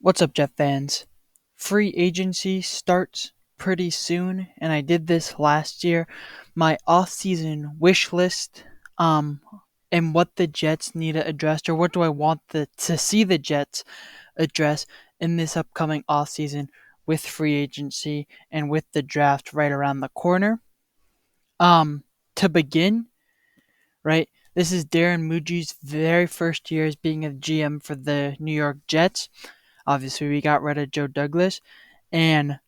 What's up, Jet fans? Free agency starts pretty soon, and I did this last year. My off-season wish list, and what the Jets need to address, or what do I want to see the Jets address in this upcoming off-season with free agency and with the draft right around the corner. To begin, right, this is Darren Muji's very first year as being a GM for the New York Jets. Obviously, we got rid of Joe Douglas, and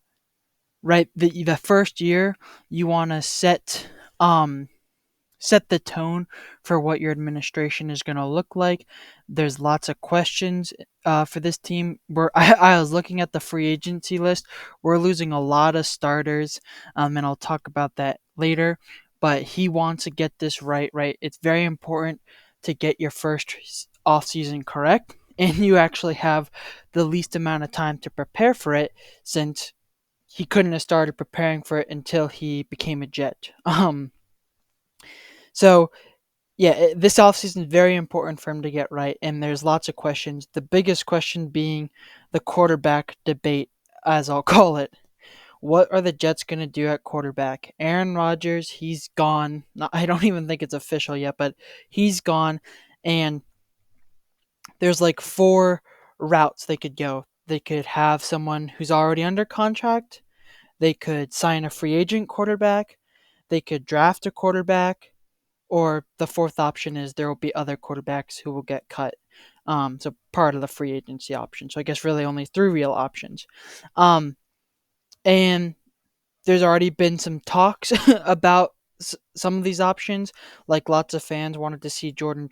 right the first year you want to set the tone for what your administration is going to look like. There's lots of questions for this team. I was looking at the free agency list. We're losing a lot of starters, and I'll talk about that later. But he wants to get this right. Right, it's very important to get your first offseason correct, and you actually have the least amount of time to prepare for it, since he couldn't have started preparing for it until he became a Jet. So yeah, this offseason is very important for him to get right, and there's lots of questions. The biggest question being the quarterback debate, as I'll call it. What are the Jets going to do at quarterback? Aaron Rodgers, he's gone. I don't even think it's official yet, but he's gone, and there's like four routes they could go. They could have someone who's already under contract. They could sign a free agent quarterback. They could draft a quarterback, or the fourth option is there will be other quarterbacks who will get cut. So part of the free agency option. So I guess really only three real options. Um, and there's already been some talks about some of these options. Like, lots of fans wanted to see Jordan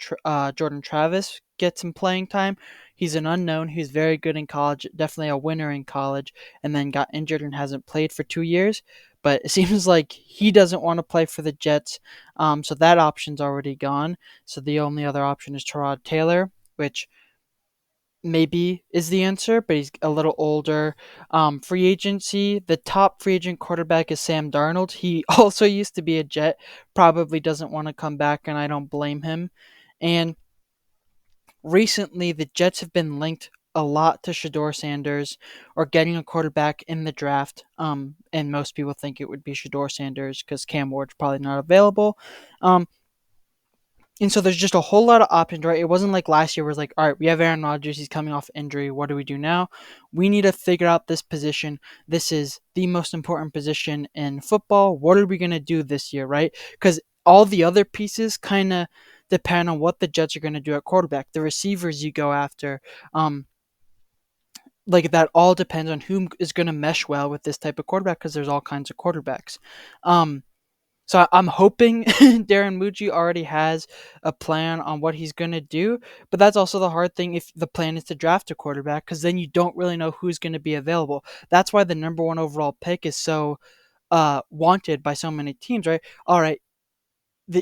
Travis get some playing time. He's an unknown. He's very good in college, definitely a winner in college, and then got injured and hasn't played for 2 years. But it seems like he doesn't want to play for the Jets, so that option's already gone. So the only other option is Tyrod Taylor, which maybe is the answer, but he's a little older. Free agency, the top free agent quarterback is Sam Darnold. He also used to be a Jet, probably doesn't want to come back, and I don't blame him. And recently, the Jets have been linked a lot to Shador Sanders, or getting a quarterback in the draft. And most people think it would be Shador Sanders because Cam Ward's probably not available. Um, and so there's just a whole lot of options, right? It wasn't like last year where it's like, all right, we have Aaron Rodgers, he's coming off injury. What do we do now? We need to figure out this position. This is the most important position in football. What are we going to do this year, right? Because all the other pieces kind of depend on what the Jets are going to do at quarterback. The receivers you go after, like, that all depends on who is going to mesh well with this type of quarterback, because there's all kinds of quarterbacks. So I'm hoping Darren Mucci already has a plan on what he's going to do, but that's also the hard thing if the plan is to draft a quarterback, because then you don't really know who's going to be available. That's why the number one overall pick is so wanted by so many teams, right? All right,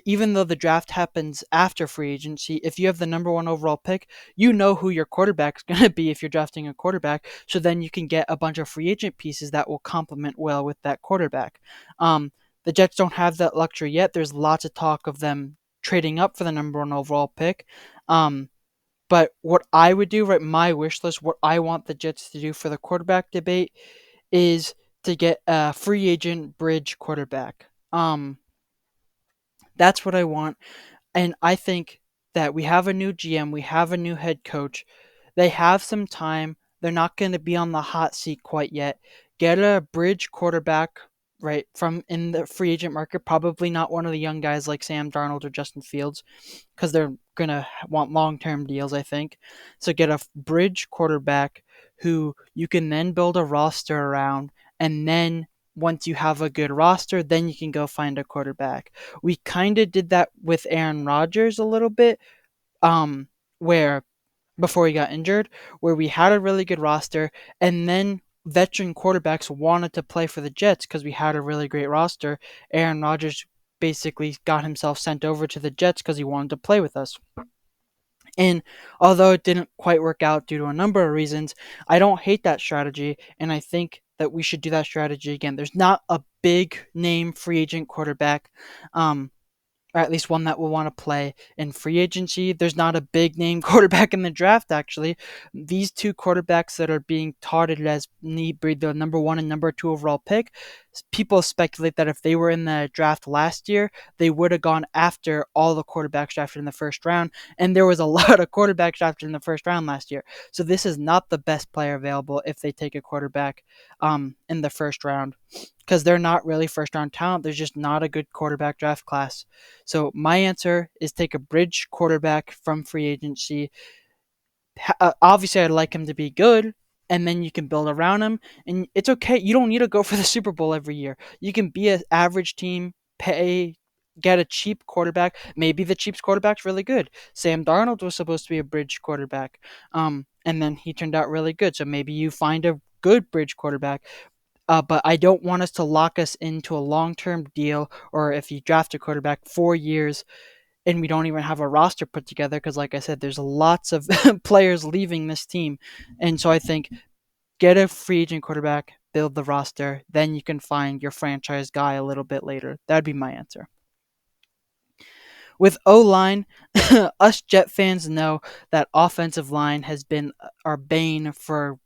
even though the draft happens after free agency, if you have the number one overall pick, you know who your quarterback's going to be if you're drafting a quarterback. So then you can get a bunch of free agent pieces that will complement well with that quarterback. The Jets don't have that luxury yet. There's lots of talk of them trading up for the number one overall pick. But what I would do, right, my wish list, what I want the Jets to do for the quarterback debate is to get a free agent bridge quarterback. That's what I want. And I think that we have a new GM, we have a new head coach. They have some time. They're not going to be on the hot seat quite yet. Get a bridge quarterback, right, from in the free agent market. Probably not one of the young guys like Sam Darnold or Justin Fields, because they're going to want long-term deals, I think. So get a bridge quarterback who you can then build a roster around, and then once you have a good roster, then you can go find a quarterback. We kind of did that with Aaron Rodgers a little bit, where before he got injured, where we had a really good roster, and then veteran quarterbacks wanted to play for the Jets because we had a really great roster. Aaron Rodgers basically got himself sent over to the Jets because he wanted to play with us. And although it didn't quite work out due to a number of reasons, I don't hate that strategy, and I think that we should do that strategy again. There's not a big name free agent quarterback, um, or at least one that will want to play in free agency. There's not a big name quarterback in the draft, actually. These two quarterbacks that are being touted as need be the number one and number two overall pick, people speculate that if they were in the draft last year, they would have gone after all the quarterbacks drafted in the first round. And there was a lot of quarterbacks drafted in the first round last year. So this is not the best player available if they take a quarterback in the first round, because they're not really first round talent. There's just not a good quarterback draft class. So my answer is take a bridge quarterback from free agency. Obviously, I'd like him to be good, and then you can build around him. And it's okay. You don't need to go for the Super Bowl every year. You can be an average team, get a cheap quarterback. Maybe the cheap quarterback's really good. Sam Darnold was supposed to be a bridge quarterback, and then he turned out really good. So maybe you find a good bridge quarterback. But I don't want us to lock us into a long-term deal, or if you draft a quarterback 4 years and we don't even have a roster put together, because like I said, there's lots of players leaving this team. And so I think get a free agent quarterback, build the roster, then you can find your franchise guy a little bit later. That'd be my answer. With O line, us Jet fans know that offensive line has been our bane for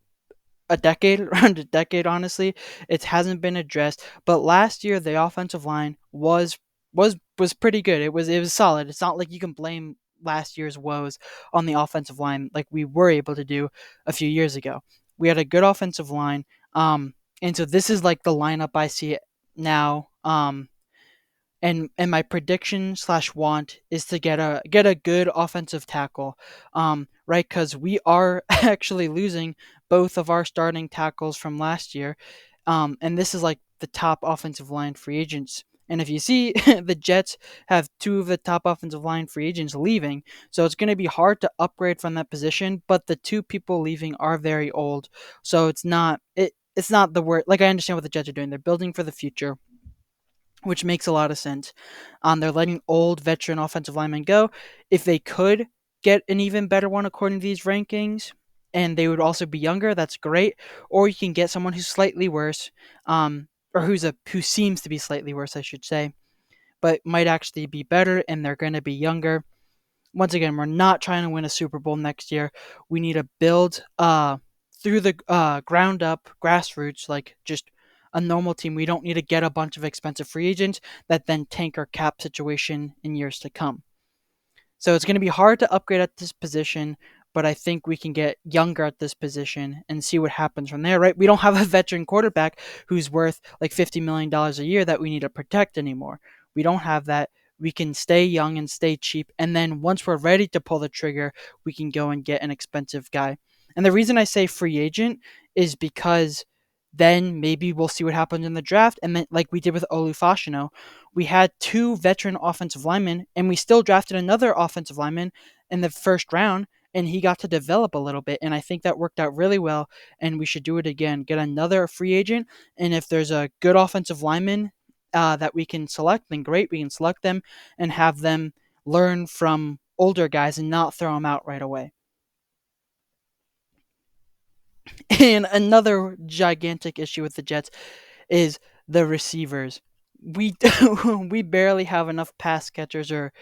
a decade, around a decade, honestly. It hasn't been addressed. But last year the offensive line was pretty good. It was solid. It's not like you can blame last year's woes on the offensive line like we were able to do a few years ago. We had a good offensive line. And so this is like the lineup I see it now. And my prediction slash want is to get a good offensive tackle, right? Because we are actually losing both of our starting tackles from last year, and this is like the top offensive line free agents. And if you see, the Jets have two of the top offensive line free agents leaving, so it's going to be hard to upgrade from that position. But the two people leaving are very old, so it's not the word. Like, I understand what the Jets are doing; they're building for the future, which makes a lot of sense. They're letting old veteran offensive linemen go. If they could get an even better one according to these rankings, and they would also be younger, that's great. Or you can get someone who's slightly worse, or who seems to be slightly worse, I should say, but might actually be better, and they're going to be younger. Once again, we're not trying to win a Super Bowl next year. We need to build through the ground up, grassroots, like just a normal team. We don't need to get a bunch of expensive free agents that then tank our cap situation in years to come. So it's going to be hard to upgrade at this position, but I think we can get younger at this position and see what happens from there, right? We don't have a veteran quarterback who's worth like $50 million a year that we need to protect anymore. We don't have that. We can stay young and stay cheap. And then once we're ready to pull the trigger, we can go and get an expensive guy. And the reason I say free agent is because then maybe we'll see what happens in the draft. And then, like we did with Olu Fashino, we had two veteran offensive linemen, and we still drafted another offensive lineman in the first round, and he got to develop a little bit. And I think that worked out really well, and we should do it again. Get another free agent, and if there's a good offensive lineman that we can select, then great, we can select them and have them learn from older guys and not throw them out right away. And another gigantic issue with the Jets is the receivers. We we barely have enough pass catchers, or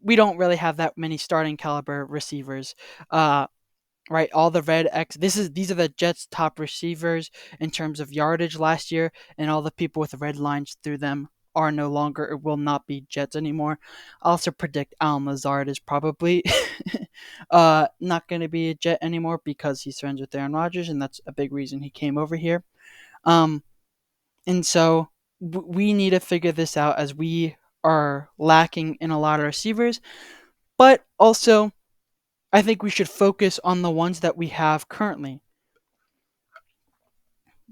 we don't really have that many starting caliber receivers. Right, all the red X. These are the Jets' top receivers in terms of yardage last year, and all the people with red lines through them are no longer, or will not be, Jets anymore. I also predict Alan Lazard is probably not going to be a Jet anymore because he's friends with Aaron Rodgers, and that's a big reason he came over here. Um, and so we need to figure this out, as we are lacking in a lot of receivers, but also I think we should focus on the ones that we have currently.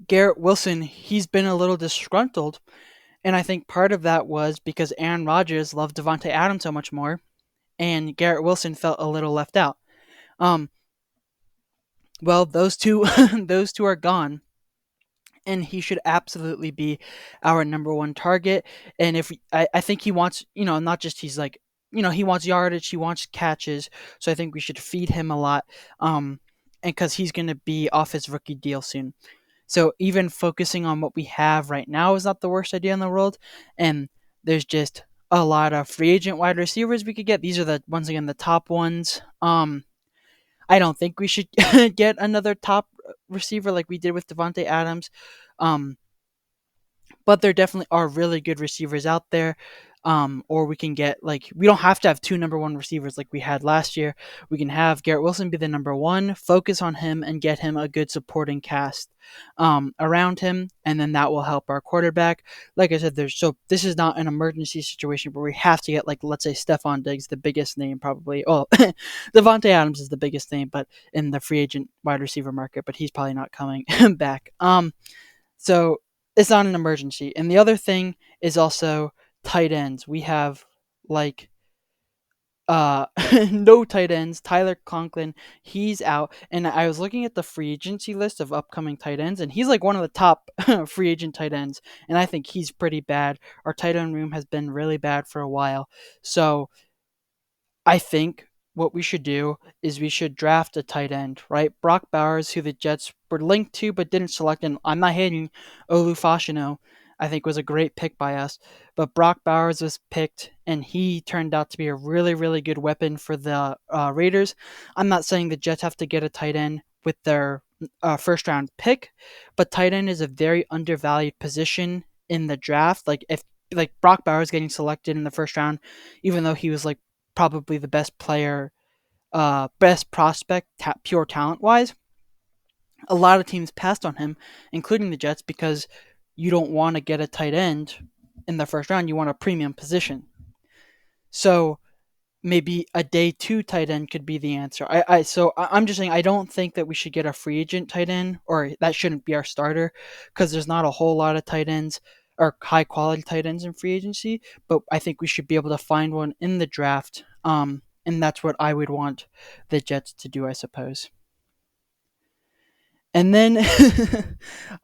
Garrett Wilson, he's been a little disgruntled, and I think part of that was because Aaron Rodgers loved Devontae Adams so much more, and Garrett Wilson felt a little left out. Um, well, those two, those two are gone, and he should absolutely be our number one target. And I think he wants, not just he's like, he wants yardage, he wants catches. So I think we should feed him a lot, and because he's going to be off his rookie deal soon. So even focusing on what we have right now is not the worst idea in the world. And there's just a lot of free agent wide receivers we could get. These are the once again the top ones. I don't think we should get another top receiver like we did with Devontae Adams. Um, but there definitely are really good receivers out there. Or we can get like we don't have to have two number one receivers like we had last year. We can have Garrett Wilson be the number one, focus on him, and get him a good supporting cast around him, and then that will help our quarterback. Like I said, this is not an emergency situation where we have to get like let's say Stephon Diggs, the biggest name probably. Oh, Devontae Adams is the biggest name, but in the free agent wide receiver market, but he's probably not coming back. So it's not an emergency. And the other thing is also tight ends. We have like no tight ends. Tyler Conklin, he's out. And I was looking at the free agency list of upcoming tight ends, and he's like one of the top free agent tight ends. And I think he's pretty bad. Our tight end room has been really bad for a while. So I think what we should do is we should draft a tight end, right? Brock Bowers, who the Jets were linked to but didn't select, and I'm not hating Olu Fashino. I think was a great pick by us, but Brock Bowers was picked, and he turned out to be a really, really good weapon for the Raiders. I'm not saying the Jets have to get a tight end with their first round pick, but tight end is a very undervalued position in the draft. Like if like Brock Bowers getting selected in the first round, even though he was like probably the best player, best prospect, pure talent wise. A lot of teams passed on him, including the Jets, because you don't want to get a tight end in the first round. You want a premium position. So maybe a day two tight end could be the answer. I'm just saying I don't think that we should get a free agent tight end, or that shouldn't be our starter, because there's not a whole lot of tight ends or high quality tight ends in free agency. But I think we should be able to find one in the draft. And that's what I would want the Jets to do, I suppose. And then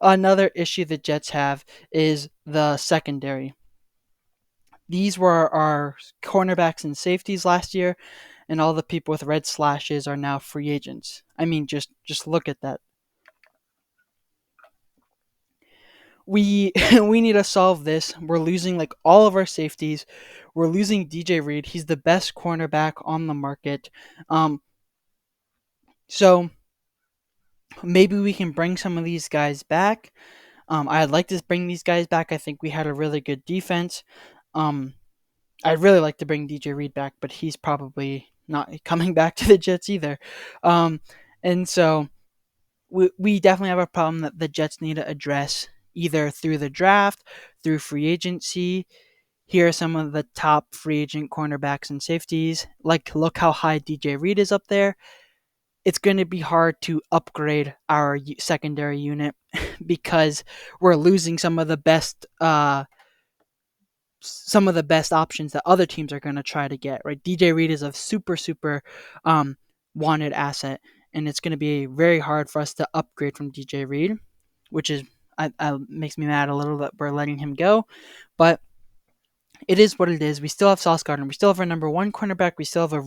another issue the Jets have is the secondary. These were our cornerbacks and safeties last year, and all the people with red slashes are now free agents. I mean, just look at that. We we need to solve this. We're losing like all of our safeties. We're losing DJ Reed. He's the best cornerback on the market. Um, so maybe we can bring some of these guys back. I'd like to bring these guys back. I think we had a really good defense. Um, I'd really like to bring DJ Reed back, but he's probably not coming back to the Jets either. Um, and so we definitely have a problem that the Jets need to address either through the draft, through free agency. Here are some of the top free agent cornerbacks and safeties. Like, look how high DJ Reed is up there. It's going to be hard to upgrade our secondary unit because we're losing some of the best options that other teams are going to try to get. Right, DJ Reed is a super um, wanted asset, and it's going to be very hard for us to upgrade from DJ Reed, which is makes me mad a little that we're letting him go, but it is what it is. We still have Sauce Gardner. We still have our number one cornerback. We still have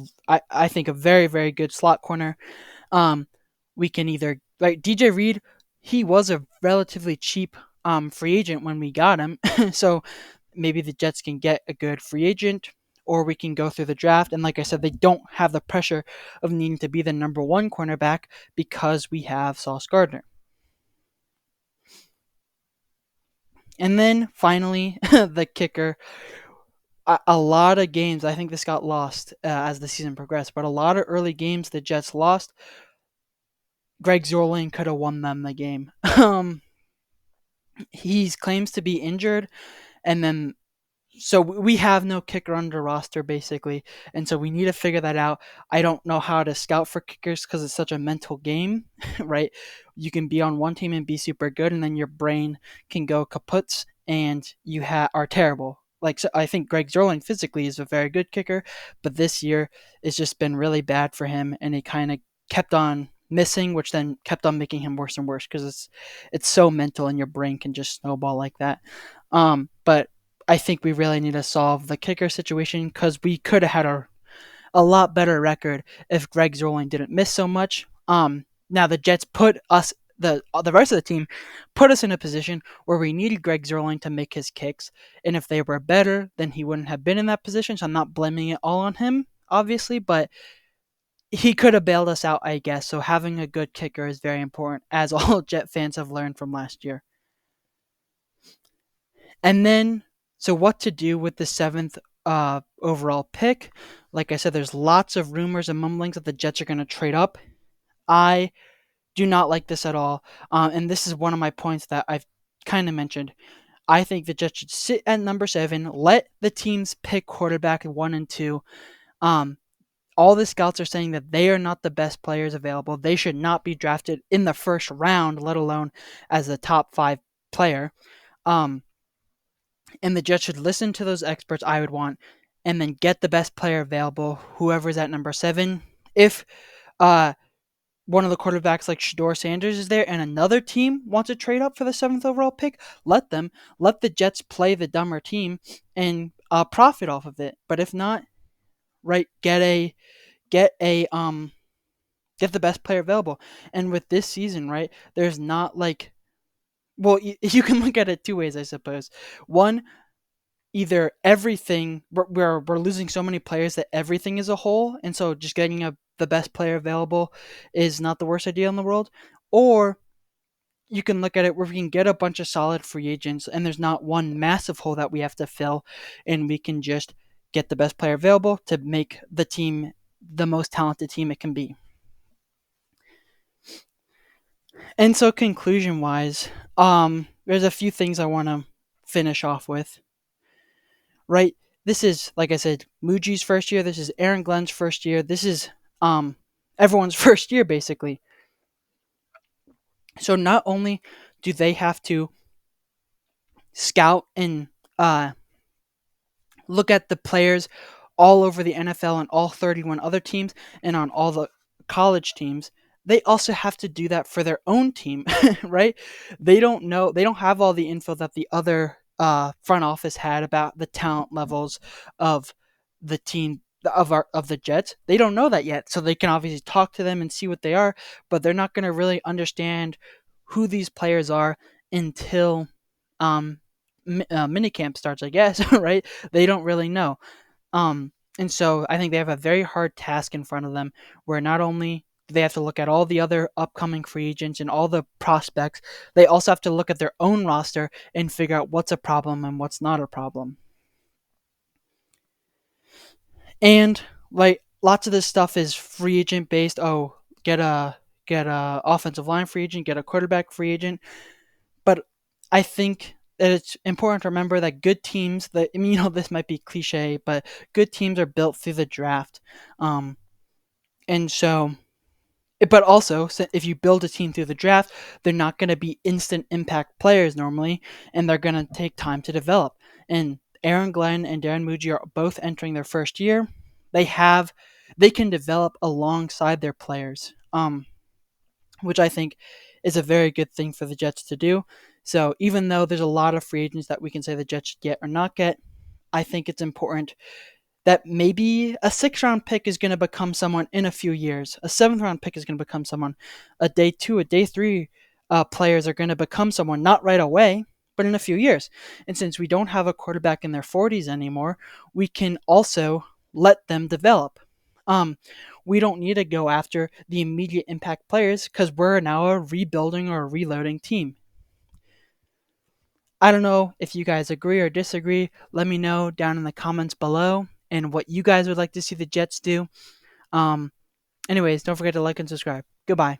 I think a very, very good slot corner. Um, we can either like DJ Reed. He was a relatively cheap free agent when we got him, so maybe the Jets can get a good free agent, or we can go through the draft. And like I said, they don't have the pressure of needing to be the number one cornerback because we have Sauce Gardner. And then finally, the kicker. A lot of games, I think this got lost as the season progressed, but a lot of early games the Jets lost. Greg Zorling could have won them the game. He claims to be injured, and then so we have no kicker on the roster basically, and so we need to figure that out. I don't know how to scout for kickers because it's such a mental game, right? You can be on one team and be super good, and then your brain can go kaput, and you are terrible. Like, so I think Greg Zerling physically is a very good kicker, but this year it's just been really bad for him, and he kind of kept on missing, which then kept on making him worse and worse because it's so mental, and your brain can just snowball like that. But I think we really need to solve the kicker situation because we could have had a lot better record if Greg Zerling didn't miss so much. Now the Jets put us the rest of the team put us in a position where we needed Greg Zerling to make his kicks, and if they were better, then he wouldn't have been in that position. So I'm not blaming it all on him, obviously, but he could have bailed us out, I guess. So having a good kicker is very important, as all Jet fans have learned from last year. And then, so what to do with the seventh overall pick? Like I said, there's lots of rumors and mumblings that the Jets are going to trade up. I do not like this at all. And this is one of my points that I've kind of mentioned. I think the Jets should sit at number 7, let the teams pick quarterback 1 and 2. All the scouts are saying that they are not the best players available. They should not be drafted in the first round, let alone as a top 5 player. And the Jets should listen to those experts, I would want, and then get the best player available, whoever's at number 7. If one of the quarterbacks like Shador Sanders is there and another team wants to trade up for the 7th overall pick, let them. Let the Jets play the dumber team and profit off of it. But if not, right, get the best player available. And with this season, right, there's not like, well, you can look at it two ways, I suppose. One, either everything, we're losing so many players that everything is a whole, and so just getting the best player available is not the worst idea in the world. Or you can look at it where we can get a bunch of solid free agents and there's not one massive hole that we have to fill, and we can just get the best player available to make the team the most talented team it can be. And so conclusion wise, there's a few things I want to finish off with. Right? This is, like I said, Muji's first year. This is Aaron Glenn's first year. This is everyone's first year, basically. So not only do they have to scout and look at the players all over the NFL and all 31 other teams and on all the college teams, they also have to do that for their own team, right? They don't have all the info that the other front office had about the talent levels of the team of the Jets. They don't know that yet, so they can obviously talk to them and see what they are, but they're not going to really understand who these players are until minicamp starts, I guess, right? They don't really know. And so I think they have a very hard task in front of them, where not only do they have to look at all the other upcoming free agents and all the prospects, they also have to look at their own roster and figure out what's a problem and what's not a problem. And like lots of this stuff is free agent based. Oh, get a offensive line free agent, get a quarterback free agent. But I think that it's important to remember that good teams, that I mean, this might be cliche, but good teams are built through the draft. And so, but also, if you build a team through the draft, they're not going to be instant impact players normally, and they're going to take time to develop. And Aaron Glenn and Darren Muji are both entering their first year. They can develop alongside their players, which I think is a very good thing for the Jets to do. So even though there's a lot of free agents that we can say the Jets should get or not get, I think it's important that maybe a 6th-round pick is going to become someone in a few years. A 7th-round pick is going to become someone. A day 2, a day 3 players are going to become someone, not right away, but in a few years. And since we don't have a quarterback in their 40s anymore, we can also let them develop. We don't need to go after the immediate impact players because we're now a rebuilding or a reloading team. I don't know if you guys agree or disagree. Let me know down in the comments below and what you guys would like to see the Jets do. Anyways, don't forget to like and subscribe. Goodbye.